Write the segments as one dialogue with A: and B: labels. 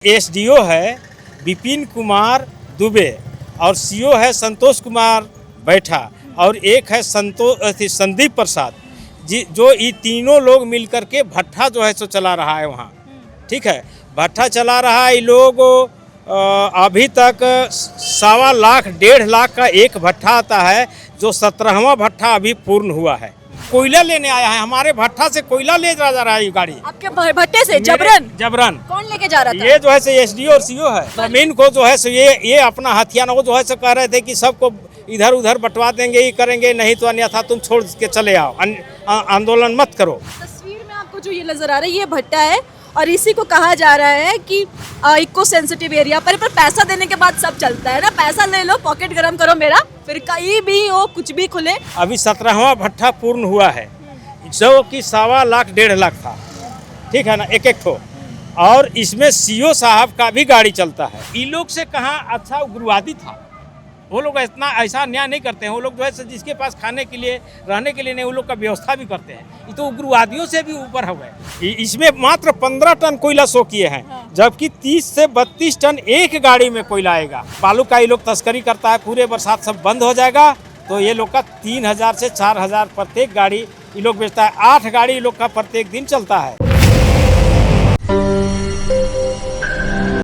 A: SDO है विपिन कुमार दुबे और CO है संतोष कुमार बैठा और एक है संदीप प्रसाद जी, जो ये तीनों लोग मिलकर के भट्ठा जो है सो चला रहा है वहाँ। ठीक है, भट्ठा चला रहा है। ये लोग अभी तक 1.25 लाख 1.5 लाख का एक भट्ठा आता है, जो 17वां भट्ठा अभी पूर्ण हुआ है। कोयला लेने आया है, हमारे भट्ठा से कोयला ले जा रहा है ये गाड़ी।
B: आपके भट्टे से जबरन
A: कौन
B: लेके जा रहा था?
A: ये जो है से एसडीओ और सीओ है। जमीन को जो है सो ये अपना हथियार वो जो है सो कह रहे थे कि सबको इधर उधर बंटवा देंगे, ये करेंगे, नहीं तो अन्यथा तुम छोड़ के चले आओ, आंदोलन मत करो।
B: तस्वीर में आपको जो ये नजर आ रहा है ये भट्टा है और इसी को कहा जा रहा है कि इको सेंसिटिव एरिया पर पैसा देने के बाद सब चलता है ना। पैसा ले लो, पॉकेट गरम करो मेरा, फिर कहीं भी हो कुछ भी खुले।
A: अभी 17वां भट्ठा पूर्ण हुआ है, जो कि 1.25 लाख 1.5 लाख था। ठीक है ना, एक एक ठो। और इसमें सीओ साहब का भी गाड़ी चलता है। ये लोग से कहाँ अच्छा उग्रवादी था, वो लोग इतना ऐसा अन्याय नहीं करते हैं। वो लोग जो है जिसके पास खाने के लिए रहने के लिए नहीं, वो लोग का व्यवस्था भी करते हैं। ये तो उग्रवादियों से भी ऊपर हो गए। इसमें मात्र 15 टन कोयला शो किए हैं, जबकि 30 से 32 टन एक गाड़ी में कोयला आएगा। बालू का ये लोग तस्करी करता है। पूरे बरसात सब बंद हो जाएगा तो ये लोग का 3000 से 4000 प्रत्येक गाड़ी ये लोग बेचता है। 8 गाड़ी ये लोग का प्रत्येक दिन चलता है।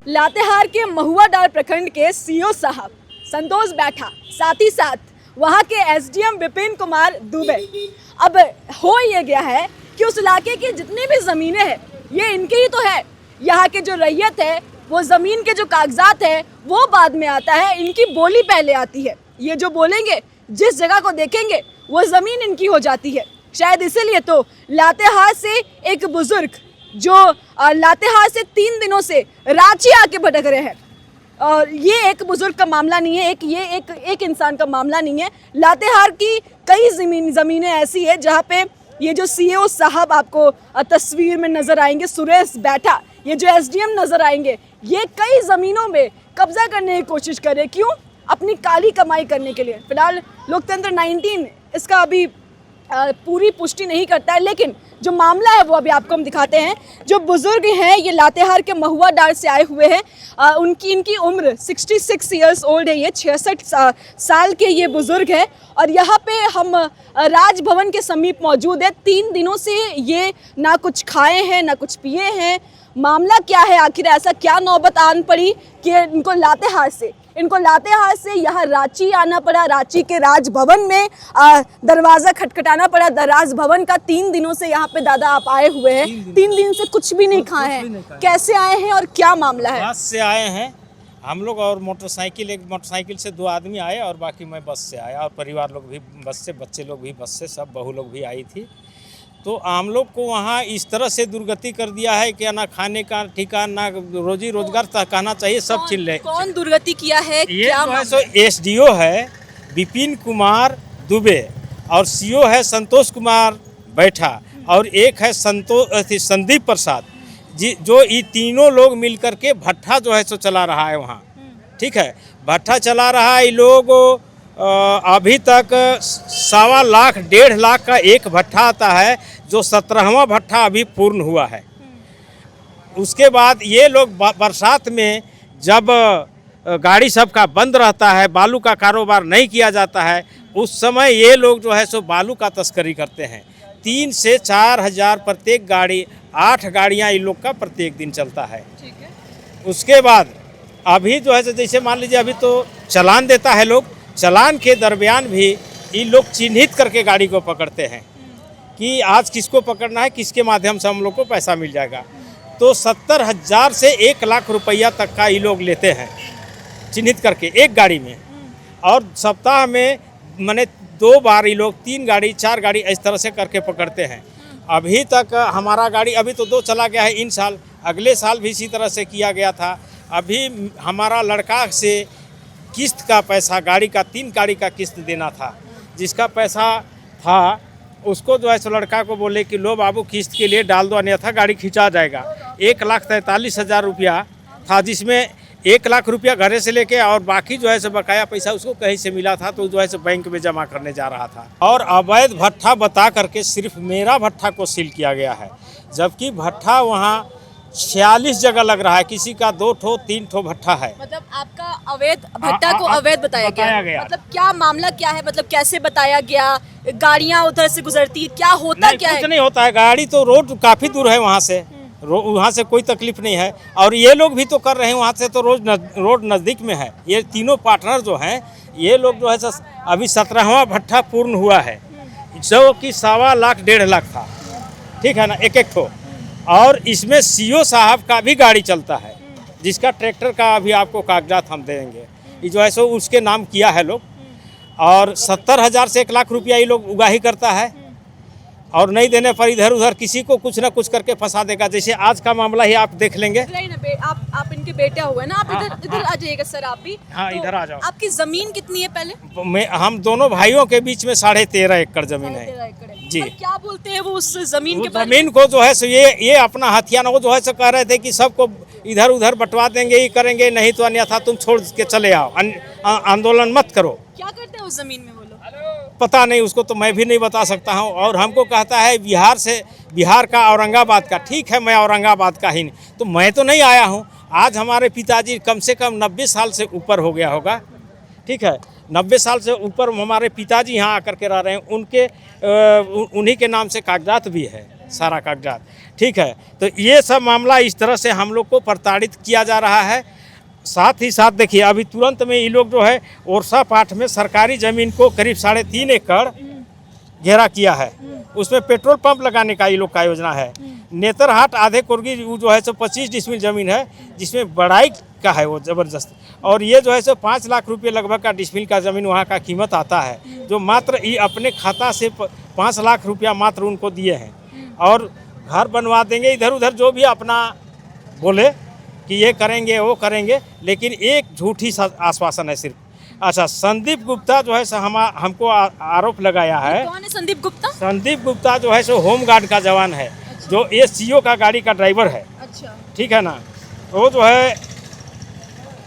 B: लातेहार के महुआडार प्रखंड के सीओ साहब संतोष बैठा, साथ ही साथ वहाँ के एसडीएम विपिन कुमार दुबे। अब हो ये गया है कि उस इलाके की जितनी भी ज़मीनें हैं ये इनके ही तो है। यहाँ के जो रैयत है, वो ज़मीन के जो कागजात है वो बाद में आता है, इनकी बोली पहले आती है। ये जो बोलेंगे, जिस जगह को देखेंगे वो ज़मीन इनकी हो जाती है। शायद इसीलिए तो लातेहार से एक बुजुर्ग जो लातेहार से 3 दिनों से रांची आके भटक रहे हैं। और ये एक बुजुर्ग का मामला नहीं है, एक इंसान का मामला नहीं है। लातेहार की कई ज़मीनें ऐसी है जहाँ पे ये जो सीओ साहब आपको तस्वीर में नज़र आएंगे, सुरेश बैठा, ये जो एसडीएम नज़र आएंगे, ये कई ज़मीनों में कब्जा करने की कोशिश कर रहे। क्यों? अपनी काली कमाई करने के लिए। फिलहाल लोकतंत्र 19 इसका अभी पूरी पुष्टि नहीं करता है, लेकिन जो मामला है वो अभी आपको हम दिखाते हैं। जो बुजुर्ग हैं ये लातेहार के महुआडार से आए हुए हैं। इनकी उम्र 66 ईयर्स ओल्ड है। ये 66 साल के ये बुजुर्ग है और यहाँ पे हम राजभवन के समीप मौजूद है। 3 दिनों से ये ना कुछ खाए हैं ना कुछ पिए हैं। मामला क्या है, आखिर ऐसा क्या नौबत आन पड़ी कि इनको लातेहार से यहाँ रांची आना पड़ा। रांची के राजभवन में दरवाज़ा खटखटाना पड़ा। राजभवन का 3 दिनों से यहाँ पे दादा आप आए हुए हैं, 3 दिन से कुछ भी नहीं खाए हैं। कैसे आए हैं और क्या मामला है?
A: बस से आए हैं हम लोग और मोटरसाइकिल से 2 आदमी आए और बाकी मैं बस से आया और परिवार लोग भी बस से, बच्चे लोग भी बस से, सब बहू लोग भी आई थी। तो आम लोग को वहाँ इस तरह से दुर्गति कर दिया है कि ना खाने का ठिकाना, ना रोजी रोजगार कहना चाहिए, सब चिल्ले।
B: कौन दुर्गति किया है?
A: ये जो है सो एसडीओ है विपिन कुमार दुबे और सीओ है संतोष कुमार बैठा और एक है संदीप प्रसाद जी, जो ये तीनों लोग मिलकर के भट्ठा जो है सो चला रहा है वहाँ। ठीक है, भट्ठा चला रहा है। ये लोग अभी तक 1.25 लाख 1.5 लाख का एक भट्ठा आता है, जो 17वां भट्ठा अभी पूर्ण हुआ है। उसके बाद ये लोग बरसात में जब गाड़ी सबका बंद रहता है, बालू का कारोबार नहीं किया जाता है, उस समय ये लोग जो है सो बालू का तस्करी करते हैं। 3 से 4 हज़ार प्रत्येक गाड़ी, 8 गाड़ियाँ इन लोग का प्रत्येक दिन चलता है।
B: ठीक है।
A: उसके बाद अभी जो है जैसे मान लीजिए अभी तो चालान देता है लोग, चालान के दरमियान भी ये लोग चिन्हित करके गाड़ी को पकड़ते हैं कि आज किसको पकड़ना है, किसके माध्यम से हम लोग को पैसा मिल जाएगा। तो 70,000 से 1 लाख रुपया तक का ये लोग लेते हैं चिन्हित करके एक गाड़ी में। और सप्ताह में मैंने 2 बार ये लोग 3 गाड़ी 4 गाड़ी इस तरह से करके पकड़ते हैं। अभी तक हमारा गाड़ी अभी तो 2 चला गया है इन साल, अगले साल भी इसी तरह से किया गया था। अभी हमारा लड़का से किस्त का पैसा, गाड़ी का 3 गाड़ी का किस्त देना था, जिसका पैसा था उसको जो है सो लड़का को बोले कि लो बाबू किस्त के लिए डाल दो, अन्यथा गाड़ी खिंचा जाएगा। 1,43,000 रुपया था, जिसमें 1 लाख रुपया घरे से लेके और बाकी जो है सो बकाया पैसा उसको कहीं से मिला था, तो जो है सो बैंक में जमा करने जा रहा था। और अवैध भट्ठा बता करके सिर्फ मेरा भट्ठा को सील किया गया है, जबकि भट्ठा वहाँ 46 जगह लग रहा है, किसी का 2 ठो 3 ठो भट्ठा है।
B: मतलब आपका अवैध भट्टा को अवैध बताया गया। मतलब क्या मामला क्या है, मतलब कैसे बताया गया, गाड़ियां उधर से गुजरती, क्या होता
A: नहीं,
B: क्या
A: कुछ
B: है?
A: नहीं होता है, गाड़ी तो रोड काफ़ी दूर है वहाँ से, वहाँ से कोई तकलीफ नहीं है। और ये लोग भी तो कर रहे हैं, वहाँ से तो रोड नज़दीक में है। ये तीनों पार्टनर जो हैं, ये लोग जो है अभी 17वां भट्ठा पूर्ण हुआ है, जो कि 1.25 लाख 1.5 लाख था, ठीक है ना, एक एक ठो। और इसमें सीओ साहब का भी गाड़ी चलता है, जिसका ट्रैक्टर का अभी आपको कागजात हम देंगे। ये जो है सो उसके नाम किया है लोग, और 70,000 से 1 लाख रुपया ये लोग उगाही करता है, और नहीं देने पर इधर उधर किसी को कुछ ना कुछ करके फंसा देगा। जैसे आज का मामला ही आप देख लेंगे।
B: आप इनके बेटे हुए ना, आप इधर आ जाइएगा सर, आप भी।
A: हाँ,
B: तो
A: इधर आ जाओ।
B: आपकी जमीन कितनी है पहले?
A: हम दोनों भाइयों के बीच में 13.5 एकड़ जमीन है
B: 13 एकड़ है।
A: जी।
B: और क्या बोलते हैं वो उस जमीन के
A: वो
B: बारे में?
A: जमीन को जो है सो ये अपना हथियाना, वो जो है सो कह रहे थे कि सबको इधर उधर बंटवा देंगे, ये करेंगे, नहीं तो अन्यथा तुम छोड़ के चले आओ, आंदोलन मत करो।
B: क्या करते हैं उस जमीन में वो लोग?
A: पता नहीं, उसको तो मैं भी नहीं बता सकता हूँ। और हमको कहता है बिहार का, औरंगाबाद का। ठीक है, मैं औरंगाबाद का ही नहीं, तो मैं तो नहीं आया हूँ। आज हमारे पिताजी कम से कम 90 साल से ऊपर हो गया होगा, ठीक है, 90 साल से ऊपर हमारे पिताजी यहाँ आकर के रह रहे हैं। उन्हीं के नाम से कागजात भी है, सारा कागजात, ठीक है। तो ये सब मामला इस तरह से हम लोग को प्रताड़ित किया जा रहा है। साथ ही साथ देखिए, अभी तुरंत में ये लोग जो है ओरसा पाठ में सरकारी ज़मीन को करीब 3.5 एकड़ घेरा किया है, उसमें पेट्रोल पंप लगाने का ये लोग का योजना है। नेतरहाट आधे कोर्गी वो जो है सो 25 डिसमिल ज़मीन है, जिसमें बढ़ाई का है वो ज़बरदस्त। और ये जो है सो 5 लाख रुपये लगभग का डिसमिल का ज़मीन वहाँ का कीमत आता है, जो मात्र ये अपने खाता से 5 लाख रुपया मात्र उनको दिए हैं। और घर बनवा देंगे, इधर उधर जो भी अपना बोले कि ये करेंगे वो करेंगे, लेकिन एक झूठी आश्वासन है सिर्फ। अच्छा, संदीप गुप्ता जो है सो हमको आरोप लगाया है।
B: कौन है संदीप गुप्ता?
A: संदीप गुप्ता जो है सो होमगार्ड का जवान है। अच्छा। जो ये सीओ का गाड़ी का ड्राइवर है।
B: अच्छा।
A: ठीक है ना, वो जो है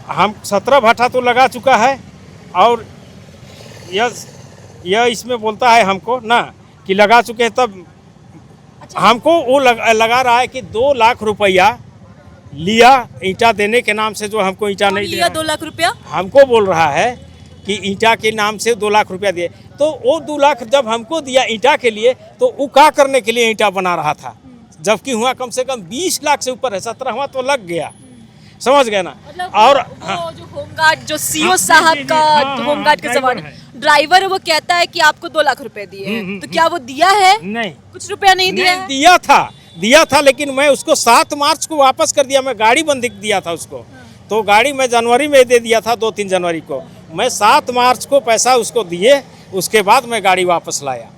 A: हम 17 भट्ठा तो लगा चुका है, और यह इसमें बोलता है हमको ना कि लगा चुके हैं, तब
B: अच्छा।
A: हमको वो लगा रहा है कि 2 लाख रुपया लिया ईंटा देने के नाम से, जो हमको ईंटा नहीं दिया।
B: 2 लाख रुपया
A: हमको बोल रहा है कि ईंटा के नाम से 2 लाख रुपया दिए। तो वो 2 लाख जब हमको दिया ईंटा के लिए, तो वो क्या करने के लिए ईंटा बना रहा था, जबकि हुआ कम से कम 20 लाख से ऊपर है। 17वां तो लग गया, समझ गए ना।
B: मतलब
A: और
B: वो जो होमगार्ड, जो सीओ साहब का होमगार्ड का जवान ड्राइवर, वो कहता है कि आपको 2 लाख रुपए दिए हैं, तो क्या वो दिया है?
A: नहीं,
B: कुछ रुपया नहीं दिया है?
A: दिया था, लेकिन मैं उसको 7 मार्च को वापस कर दिया। मैं गाड़ी बंदी दिया था उसको, तो गाड़ी मैं जनवरी में दे दिया था, 2-3 जनवरी को। मैं 7 मार्च को पैसा उसको दिए, उसके बाद मैं गाड़ी वापस लाया,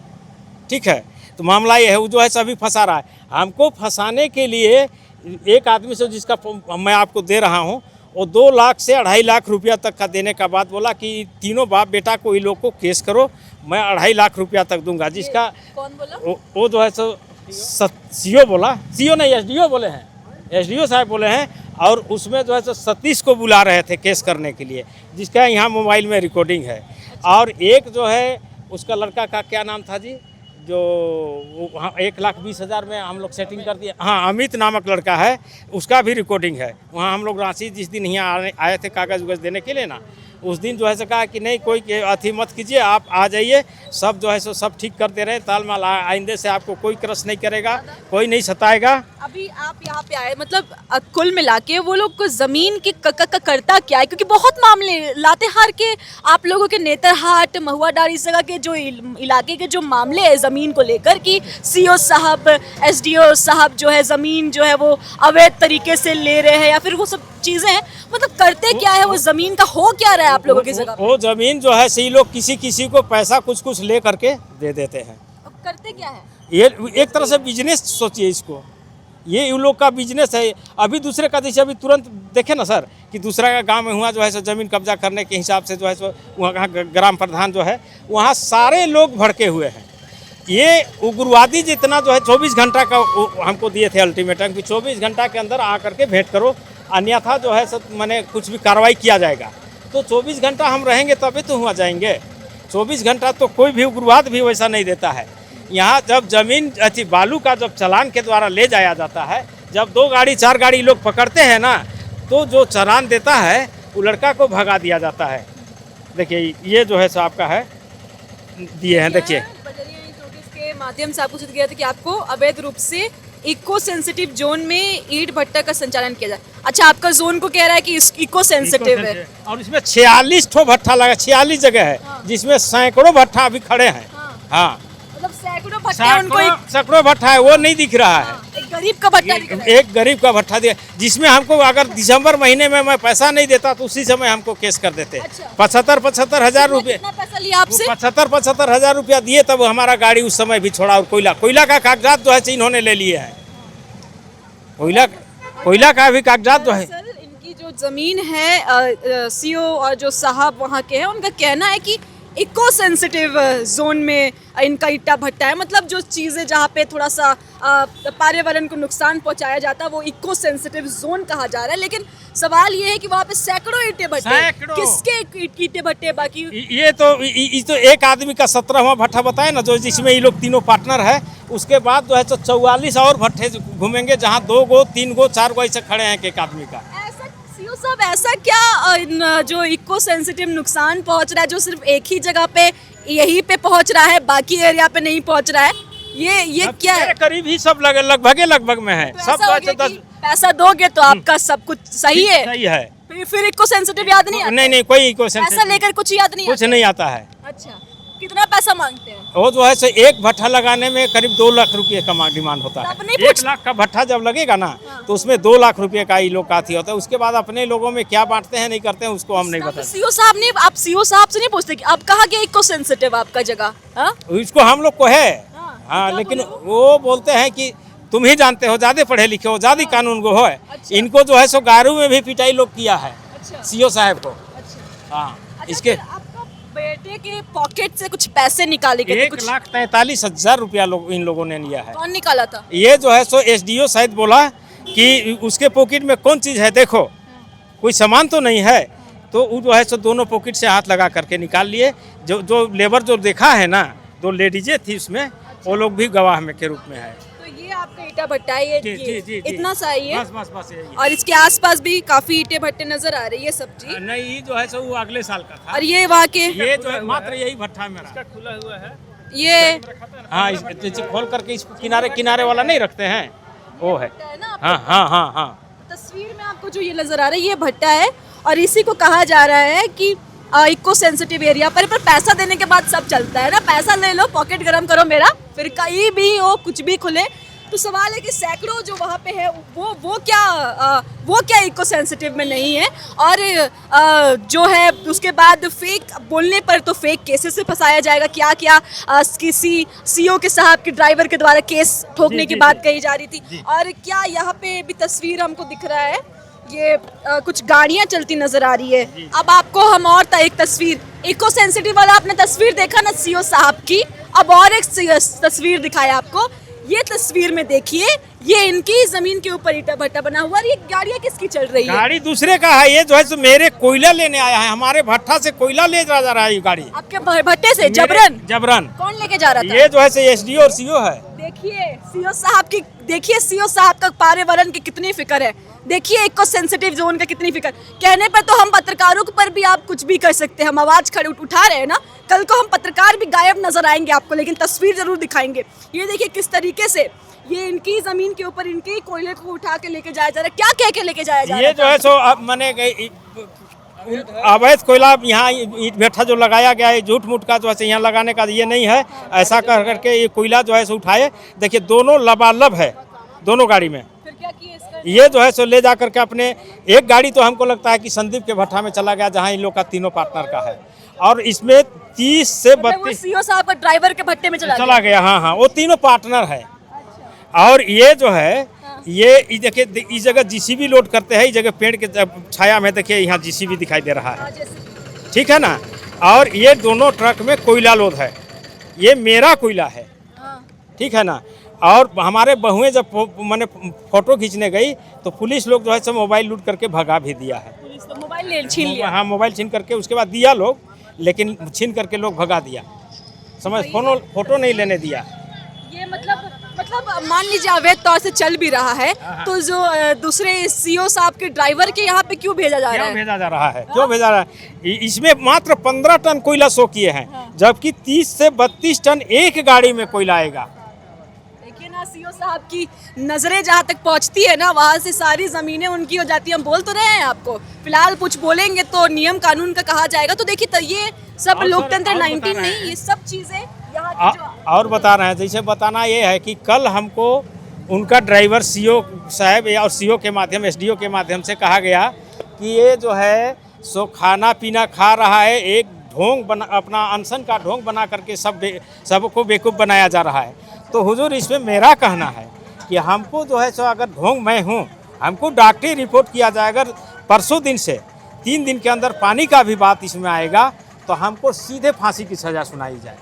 A: ठीक है। तो मामला ये है, वो जो है सभी फंसा रहा है हमको। फंसाने के लिए एक आदमी से जिसका मैं आपको दे रहा हूँ, वो 2 लाख से 2.5 लाख रुपया तक का देने का बाद बोला कि तीनों बाप बेटा को इन लोग को केस करो, मैं 2.5 लाख रुपया तक दूंगा। जिसका
B: कौन बोला?
A: वो जो है सो सीओ बोला, सीओ नहीं, एसडीओ बोले हैं, एसडीओ साहब बोले हैं। और उसमें जो है सो सतीश को बुला रहे थे केस करने के लिए, जिसका यहाँ मोबाइल में रिकॉर्डिंग है। और एक जो है उसका लड़का का क्या नाम था जी, जो 1,20,000 में हम लोग सेटिंग कर दिए। हाँ, अमित नामक लड़का है, उसका भी रिकॉर्डिंग है। वहाँ हम लोग रांची जिस दिन यहाँ आए थे कागज़ उगज देने के लिए ना, उस दिन जो है सो कहा कि नहीं कोई अथी मत कीजिए, आप आ जाइए, सब जो है सो सब ठीक कर दे रहे हैं, तालमाल आइंदे से आपको कोई क्रश नहीं करेगा, कोई नहीं सताएगा।
B: अभी आप यहाँ पे आए, मतलब कुल मिला के वो लोग को जमीन की करता क्या है? क्योंकि बहुत मामले लातेहार के, आप लोगों के नेतरहाट, महुआडार, इस जगह के जो इलाके के जो मामले हैं ज़मीन को लेकर, कि सीओ साहब, एसडीओ साहब जो है ज़मीन जो है वो अवैध तरीके से ले रहे हैं, या फिर वो सब चीज़ें हैं, मतलब करते क्या है? वो ज़मीन का हो क्या रहा है आप लोगों की जगह?
A: वो ज़मीन जो है सही लोग किसी को पैसा कुछ ले करके दे देते हैं।
B: अब करते क्या है?
A: ये एक तरह से बिजनेस सोचिए इसको, ये इन लोग का बिजनेस है। अभी दूसरे का, जैसे अभी तुरंत देखे ना सर कि दूसरा का गांव में हुआ जो है सो ज़मीन कब्जा करने के हिसाब से जो है सो वहाँ का ग्राम प्रधान जो है, वहाँ सारे लोग भड़के हुए हैं। ये उग्रवादी जितना जो है 24 घंटा का हमको दिए थे अल्टीमेटम कि 24 घंटा के अंदर आकर के भेंट करो, अन्यथा जो है सब मैंने कुछ भी कार्रवाई किया जाएगा। तो 24 घंटा हम रहेंगे तभी तो हुआ जाएंगे। 24 घंटा तो कोई भी उग्रवाद भी वैसा नहीं देता है। यहाँ जब ज़मीन बालू का जब चालान के द्वारा ले जाया जाता है, जब 2 गाड़ी 4 गाड़ी लोग पकड़ते हैं ना, तो जो चालान देता है वो लड़का को भगा दिया जाता है। देखिए ये जो है सो आपका है, दिए हैं, देखिए।
B: बजरिया नोटिस के माध्यम से आपको सूचित किया था कि आपको अवैध रूप से इको सेंसिटिव जोन में ईंट भट्टा का संचालन किया जाए। अच्छा, आपका जोन को कह रहा है कि इको सेंसिटिव है,
A: और इसमें 46 ठो भट्टा लगा, 46 जगह है, जिसमें सैकड़ों भट्टा अभी खड़े हैं। हाँ,
B: मतलब सैकड़ों भट्टा उनको
A: सैकड़ों भट्टा है, वो नहीं दिख रहा है।
B: एक गरीब का भट्टा दिख रहा है।
A: एक गरीब का भट्टा दिया, जिसमें हमको अगर दिसंबर महीने में मैं पैसा नहीं देता तो उसी समय हमको केस कर देते।
B: अच्छा।
A: 75 हजार रुपये,
B: कितना पैसा लिया आपसे?
A: 75 हजार रुपया दिए, तब हमारा गाड़ी उस समय भी छोड़ा। और कोयला का कागजात जो है इन्होंने ले लिए हैं। कोयला का भी कागजात जो है।
B: सर, इनकी जो जमीन है, सीओ और जो साहब वहाँ के हैं, उनका कहना है कि इको सेंसिटिव जोन में इनका ईटा भट्टा है। मतलब जो चीज़ें जहाँ पे थोड़ा सा पर्यावरण को नुकसान पहुँचाया जाता है वो इको सेंसिटिव जोन कहा जा रहा है। लेकिन सवाल ये है कि वहाँ पे सैकड़ों ईंटे भट्टे, किसके ईंटे भट्टे? बाकी
A: ये तो एक आदमी का 17वां भट्टा बताए ना, जो जिसमें ये लोग तीनों पार्टनर है। उसके बाद जो है तो 44 और भट्टे घूमेंगे, जहाँ 2 गो 3 गो 4 गो ऐसे खड़े हैं एक आदमी का।
B: सीओ साहब, ऐसा क्या जो इको सेंसिटिव नुकसान पहुंच रहा है, जो सिर्फ एक ही जगह पे यहीं पे पहुंच रहा है, बाकी एरिया पे नहीं पहुंच रहा है, ये क्या है?
A: करीब ही सब लगभग में है।
B: तो
A: सब
B: ऐसा हो गया कि पैसा दोगे तो आपका सब कुछ सही है।
A: सही है।
B: फिर इको सेंसिटिव याद नहीं आता?
A: नहीं, कोई इको सेंसिटिव
B: पैसा लेकर कुछ याद नहीं
A: कुछ
B: आता?
A: नहीं आता है।
B: अच्छा, कितना पैसा मांगते हैं?
A: वो जो है सो एक भट्टा लगाने में करीब 2 लाख रुपए का डिमांड होता है। 1 लाख का भट्टा जब लगेगा ना, तो उसमें 2 लाख रुपए का ये लोग का होता है। उसके बाद अपने लोगों में क्या बांटते हैं नहीं करते हैं उसको हम नहीं बताते।
B: सीओ साहब ने, आप सीओ साहब से नहीं पूछते कि अब कहाँ गया इको सेंसिटिव आपका जगह?
A: इसको हम लोग को है। हाँ, लेकिन वो बोलते हैं कि तुम ही जानते हो, ज्यादा पढ़े लिखे हो, ज्यादा कानून को हो। इनको जो है सो गारू में भी पिटाई लोग किया है सीओ साहब को। हाँ, इसके
B: बेटे के पॉकेट से कुछ पैसे निकाले गए थे।
A: 1,43,000 रुपया इन लोगों ने लिया है।
B: कौन निकाला था?
A: ये जो है सो एसडीओ शायद बोला कि उसके पॉकेट में कौन चीज़ है, देखो कोई सामान तो नहीं है। तो वो जो है सो दोनों पॉकेट से हाथ लगा करके निकाल लिए। जो लेबर जो देखा है ना, 2 लेडीजें थी उसमें, वो लोग भी गवाह में के रूप में है।
B: तो ये आपका ईटा भट्टा है,
A: जी,
B: इतना सा ही है?
A: बस यही।
B: और इसके आसपास भी काफी ईटे भट्टे नजर आ रहे हैं, ये सब जी?
A: नहीं, ये जो है सो वो अगले साल का था।
B: और ये वहाँ के,
A: ये जो है मात्र यही भट्टा मेरा खुला हुआ है।
B: ये
A: हाँ, इस खोल करके इसको किनारे वाला नहीं रखते हैं, वो है। हाँ।
B: तस्वीर में आपको जो ये नजर आ रहा है, ये भट्टा है और इसी को कहा जा रहा है कि इको सेंसिटिव एरिया पर पैसा देने के बाद सब चलता है ना। पैसा ले लो, पॉकेट गरम करो मेरा, फिर कहीं भी हो कुछ भी खुले। तो सवाल है कि सैकड़ों जो वहाँ पे है वो क्या इको सेंसिटिव में नहीं है? और जो है उसके बाद फेक बोलने पर तो फेक केसेस से फंसाया जाएगा। क्या किसी सीओ के साहब के ड्राइवर के द्वारा केस ठोकने की बात कही जा रही थी। और क्या यहाँ पे भी तस्वीर हमको दिख रहा है, ये कुछ गाड़ियाँ चलती नजर आ रही है। अब आपको हम और एक तस्वीर, इको सेंसिटिव वाला आपने तस्वीर देखा ना सीओ साहब की, अब और एक तस्वीर दिखाया आपको। ये तस्वीर में देखिए, ये इनकी जमीन के ऊपर ईटा भट्टा बना हुआ है। ये गाड़ियाँ किसकी चल रही है?
A: गाड़ी दूसरे का है। ये जो है सो मेरे कोयला लेने आया है, हमारे भट्टा से कोयला ले जा रहा है ये गाड़ी।
B: आपके भट्टे से जबरन? कौन लेके जा रहा था?
A: ये जो है सो एसडीओ और सीओ है।
B: देखिए सीओ साहब का पर्यावरण की कितनी फिक्र है। देखिए इको सेंसिटिव जोन का कितनी फिक्र। कहने पर तो हम पत्रकारों पर भी आप कुछ भी कर सकते हैं, हम आवाज खड़े उठा रहे हैं ना। कल को हम पत्रकार भी गायब नजर आएंगे आपको, लेकिन तस्वीर जरूर दिखाएंगे। ये देखिए किस तरीके से ये इनकी जमीन के ऊपर इनके कोयले को उठा के लेके जाया जा रहा है। क्या कह के लेके जाया जा रहा है?
A: ये जो है सो अब मैंने अवैध कोयला यहाँ ईंट भट्टा जो लगाया गया है, झूठ मूठ का जो है यहाँ लगाने का ये नहीं है। ऐसा कर करके ये कोयला जो है सो उठाए। देखिए दोनों लबालब है, दोनों गाड़ी में।
B: फिर क्या किए इसका?
A: ये जो है सो ले जा करके अपने, एक गाड़ी तो हमको लगता है कि संदीप के भट्टा में चला गया, जहाँ इन लोग का तीनों पार्टनर का है। और इसमें 30 से 32
B: सीओ साहब का ड्राइवर के भट्टे में चला
A: गया। हाँ, वो तीनों पार्टनर है। और ये जो है ये देखिए, इस जगह जीसीबी लोड करते हैं, इस जगह पेड़ के छाया में देखिए यहाँ जीसीबी दिखाई दे रहा है, ठीक है ना। और ये दोनों ट्रक में कोयला लोड है, ये मेरा कोयला है, ठीक है ना। और हमारे बहुएं जब मैंने फोटो खींचने गई तो पुलिस लोग जो है सब मोबाइल लूट करके भगा भी दिया है।
B: पुलिस तो मोबाइल छीन लिया।
A: हाँ, मोबाइल छीन करके उसके बाद दिया लोग, लेकिन छीन करके लोग भगा दिया, समझ, फोटो नहीं लेने दिया।
B: ये मतलब मतलब मान लीजिए अवैध तौर से चल भी रहा है तो जो दूसरे सीओ साहब के ड्राइवर के यहाँ पे क्यों भेजा जा रहा
A: क्यों
B: है?
A: भेजा जा रहा है? क्यों भेजा जा रहा है? इसमें मात्र 15 टन कोयला शो किए हैं, जबकि 30 से 32 टन एक गाड़ी में कोयला आएगा।
B: देखिए ना, सीओ साहब की नजरें जहाँ तक पहुँचती है ना, वहाँ से सारी जमीनें उनकी हो जाती है। हम बोल तो रहे हैं आपको, फिलहाल कुछ बोलेंगे तो नियम कानून का कहा जाएगा। तो देखिए, तो ये सब
A: और
B: लोकतंत्र
A: और
B: 19
A: बता रहे
B: नहीं,
A: हैं।
B: ये सब चीजें यहाँ की जो
A: और बता रहे हैं, जैसे बताना ये है कि कल हमको उनका ड्राइवर सीओ साहब और सीओ के माध्यम, एसडीओ के माध्यम से कहा गया कि ये जो है सो खाना पीना खा रहा है, एक ढोंग बना, अपना अनशन का ढोंग बना करके सबको बेवकूफ़ बनाया जा रहा है। तो हुजूर, इसमें मेरा कहना है कि हमको जो है सो अगर ढोंग मैं हूँ, हमको डॉक्टरी रिपोर्ट किया जाए। अगर परसों दिन से 3 दिन के अंदर पानी का भी बात इसमें आएगा तो हमको सीधे फांसी की सज़ा सुनाई जाए,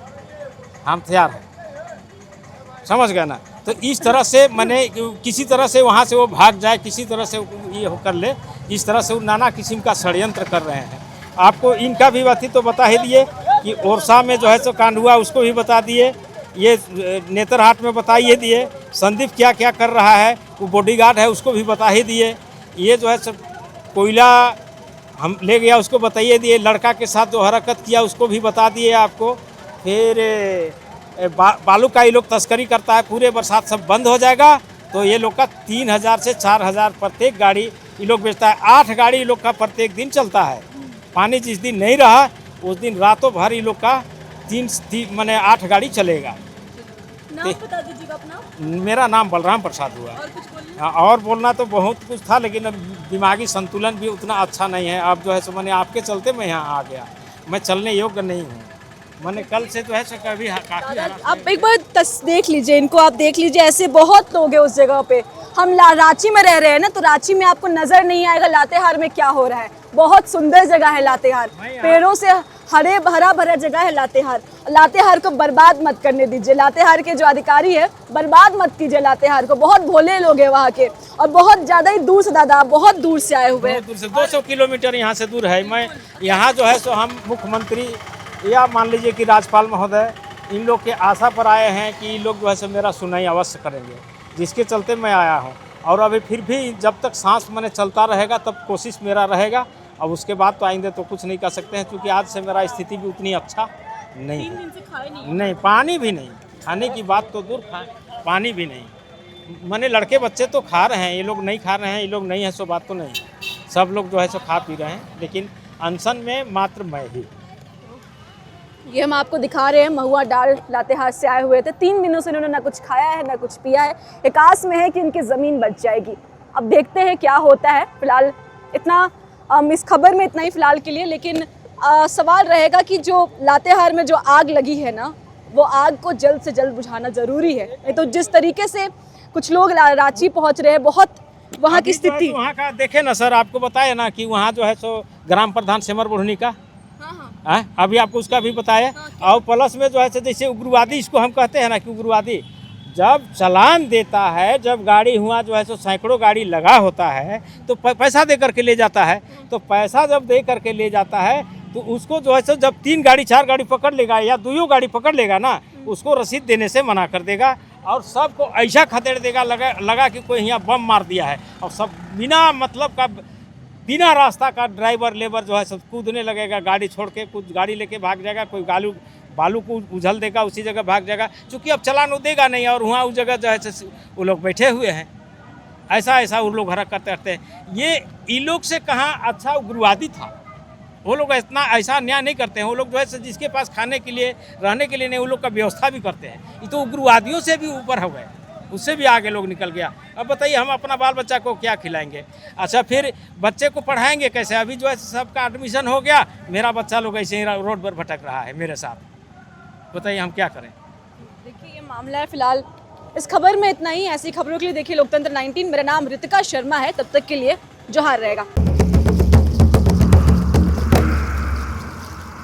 A: हम तैयार हैं। समझ गए ना? तो इस तरह से मैंने किसी तरह से वहाँ से वो भाग जाए, किसी तरह से ये कर ले, इस तरह से वो नाना किस्म का षड्यंत्र कर रहे हैं। आपको इनका भी बात तो बता ही दिए कि ओरछा में जो है सो कांड हुआ, उसको भी बता दिए, ये नेतरहाट में बता ही दिए, संदीप क्या क्या कर रहा है, वो बॉडीगार्ड है उसको भी बता ही दिए, ये जो है सब कोयला हम ले गया उसको बताइए दिए, लड़का के साथ जो हरकत किया उसको भी बता दिए आपको। फिर बालू का ये लोग तस्करी करता है, पूरे बरसात सब बंद हो जाएगा तो ये लोग का 3000 से 4000 प्रत्येक गाड़ी ये लोग बेचता है। 8 गाड़ी ये लोग का प्रत्येक दिन चलता है। पानी जिस दिन नहीं रहा उस दिन रातों भर ये लोग का 8 गाड़ी चलेगा।
B: नाम बता दीजिएगा अपना।
A: मेरा नाम बलराम प्रसाद हुआ।
B: और कुछ बोलिए।
A: हाँ, और बोलना तो बहुत कुछ था, लेकिन अब दिमागी संतुलन भी उतना अच्छा नहीं है। अब जो है सो मैंने आपके चलते मैं यहाँ आ गया, मैं चलने योग्य नहीं हूँ। मैंने कल से जो है सो कभी काफ़ी
B: आप एक बार देख लीजिए इनको, आप देख लीजिए, ऐसे बहुत लोग हैं उस जगह पे। हम रांची में रह रहे हैं ना, तो रांची में आपको नजर नहीं आएगा लातेहार में क्या हो रहा है। बहुत सुंदर जगह है लातेहार, पेड़ों से हरा भरा जगह है लातेहार। लातेहार को बर्बाद मत करने दीजिए। लातेहार के जो अधिकारी है, बर्बाद मत कीजिए लातेहार को। बहुत भोले लोग हैं वहाँ के, और बहुत ज़्यादा ही दूर से, दादा बहुत दूर से आए हुए हैं।
A: दूर से 200 किलोमीटर यहाँ से दूर है। मैं यहाँ जो है सो हम मुख्यमंत्री या मान लीजिए कि राज्यपाल महोदय, इन लोग के आशा पर आए हैं कि इन लोग जो है सो मेरा सुनाई अवश्य करेंगे, जिसके चलते मैं आया हूँ। और अभी फिर भी जब तक सांस मैंने चलता रहेगा तब कोशिश मेरा रहेगा। अब उसके बाद तो आएंगे तो कुछ नहीं कर सकते हैं, क्योंकि आज से मेरा स्थिति भी उतनी अच्छा नहीं है।
B: 3 दिन से खाए नहीं।
A: नहीं, पानी भी नहीं, खाने की बात तो दूर, पानी भी नहीं। मैंने लड़के बच्चे तो खा रहे हैं, ये लोग नहीं खा रहे हैं, ये लोग नहीं है सो बात तो नहीं। सब लोग जो है सो खा पी रहे हैं, लेकिन अनशन में मात्र मैं ही।
B: ये हम आपको दिखा रहे हैं, महुआ डाल लातेहार से आए हुए थे। 3 दिनों से इन्होंने ना कुछ खाया है ना कुछ पिया है। एक आस में है कि इनकी ज़मीन बच जाएगी। अब देखते हैं क्या होता है। फिलहाल इतना इस खबर में इतना ही फिलहाल के लिए। लेकिन सवाल रहेगा कि जो लातेहार में जो आग लगी है ना, वो आग को जल्द से जल्द बुझाना ज़रूरी है। नहीं तो जिस तरीके से कुछ लोग रांची पहुँच रहे हैं, बहुत वहाँ की स्थिति,
A: वहाँ का देखे ना सर, आपको बताया ना कि वहाँ जो है सो ग्राम प्रधान सिमर बुढ़नी का अभी आपको उसका भी बताया। और प्लस में जो है जैसे उग्रवादी इसको हम कहते हैं ना, कि उग्रवादी जब चालान देता है, जब गाड़ी हुआ जो है सो सैकड़ों गाड़ी लगा होता है तो पैसा दे करके ले जाता है। तो पैसा जब दे करके ले जाता है तो उसको जो है सो जब 3 गाड़ी 4 गाड़ी पकड़ लेगा या 2 गाड़ी पकड़ लेगा ना, उसको रसीद देने से मना कर देगा और सबको ऐसा खदेड़ देगा लगा कि कोई यहाँ बम मार दिया है। और सब बिना मतलब का, बिना रास्ता का ड्राइवर लेबर जो है सब कूदने लगेगा, गाड़ी छोड़ के कुछ गाड़ी लेके भाग जाएगा, कोई बालू को उछल देगा, उसी जगह भाग जाएगा। चूँकि अब चालान वो देगा नहीं और वहाँ उस जगह जो है वो लोग बैठे हुए हैं। ऐसा वो लोग हरकत करते हैं। ये इन लोग से कहाँ अच्छा उग्रवादी था। वो लोग इतना ऐसा अन्याय नहीं करते हैं। वो लोग जो है जिसके पास खाने के लिए रहने के लिए नहीं, वो लोग का व्यवस्था भी करते हैं। ये तो उग्रवादियों से भी ऊपर हो गए, उससे भी आगे लोग निकल गया। अब बताइए हम अपना बाल बच्चा को क्या खिलाएंगे? अच्छा, फिर बच्चे को पढ़ाएंगे कैसे? अभी जो है सबका एडमिशन हो गया, मेरा बच्चा लोग ऐसे ही रोड पर भटक रहा है मेरे साथ। बताइए हम क्या करें?
B: देखिए ये मामला है। फिलहाल इस खबर में इतना ही। ऐसी खबरों के लिए देखिए लोकतंत्र 19। मेरा नाम रितिका शर्मा है। तब तक के लिए जोहार रहेगा।